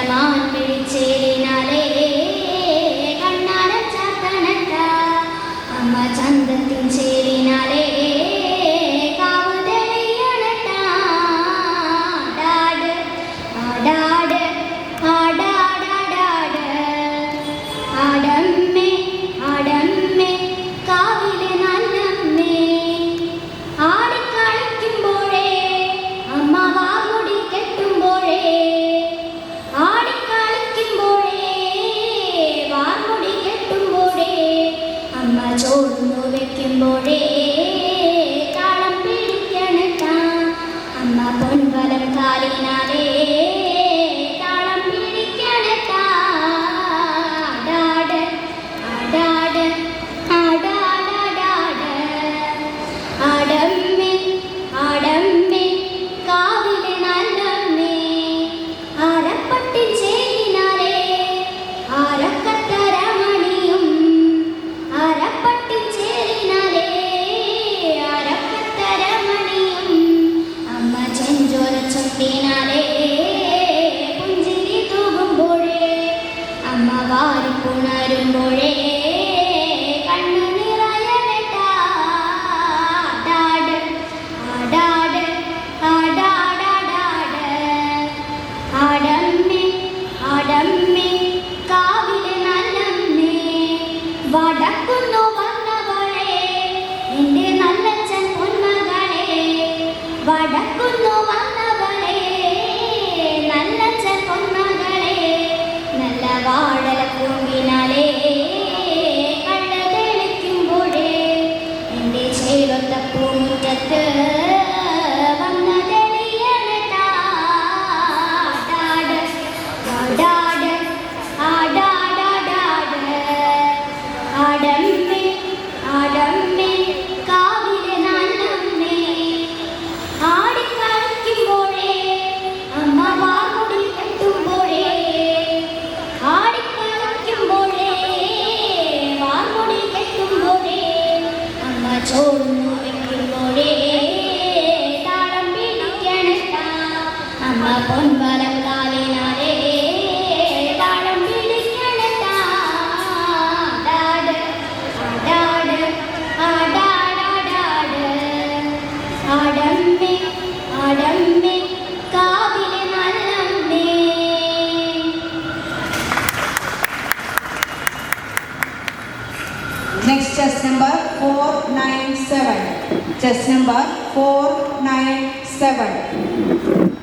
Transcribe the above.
മാൻ പിടിച്ചേരിനാലേ കണ്ണാര ചാത്തനട്ട അമ്മ ചന്തത്തിൻ ചേരിനാലേ കാവ് തെളിയണട്ട ആടാട് ആടാട് ആടാടാടാട് ആടമ്മേ ആടമ്മേ കാവിലെ നല്ലമ്മേ ആടിക്കളിക്കുമ്പോഴേ അമ്മ വാമുടി കെട്ടുമ്പോഴേ ആടിക്കളിക്കുമ്പോഴേ വാമുടി കെട്ടുമ്പോഴേ അമ്മ ചോറുന്നു വെക്കുമ്പോഴേ താളം പിടിക്കണട്ട അമ്മ പൊൻവലം കാലിനാലേ താളം പിടിക്കണട്ട ആടാട് ആടാട് ആടാടാടാട് ആടമ്മേ ആടമ്മേ കാവിലെ നല്ലമ്മേ ആരപ്പട്ടി ചേരിനാലേ ആരക്കത്തരമണിയും ആരപ്പട്ടി ചേരിനാലേ ആരക്കത്തരമണിയും അമ്മ ചെഞ്ചോര ചൊട്ടിനാലേ പുഞ്ചിരി തൂകുമ്പോഴേ അമ്മ വാരിപ്പുണരുമ്പോഴേ കണ്ണു നിറയണട്ട ആടാട് ആടാട് ആടാടാടാട് ആടമ്മേ ആടമ്മേ കാവിലെ നല്ലമ്മേ വടക്കുന്നു വന്നവളെ എൻ്റെ നല്ലച്ഛൻ പൊന്മകളെ വടക്കുന്നു വന്നവളെ നല്ലച്ഛൻ പൊന്മകളെ നല്ല വാഴല പൂങ്കിനാലേ കള്ള തെളിക്കുമ്പോഴേ എൻ്റെ ചേലൊത്ത പൂമുറ്റത്ത് വന്ന തെളിയണട്ട ആടാട് ആടാട് ആടാടാടാട് ആടമ്മേ ആടമ്മേ കാവിലെ നല്ലമ്മേ ആടിക്കളിക്കുമ്പോഴേ അമ്മ വാമുടി കെട്ടുമ്പോഴേ ആടിക്കളിക്കുമ്പോഴേ വാമുടി കെട്ടുമ്പോഴേ അമ്മ ചോറുന്നു വെക്കുമ്പോഴേ താളം പിടിക്കണട്ട അമ്മ പൊൻവലം കാലിനാലേ താളം പിടിക്കണട്ട ആടാട് ആടാട് ആടാടാടാട് ആടമ്മേ ആടമ്മേ കാവിലെ നല്ലമ്മേ. Next chess number 497. Chess number 497.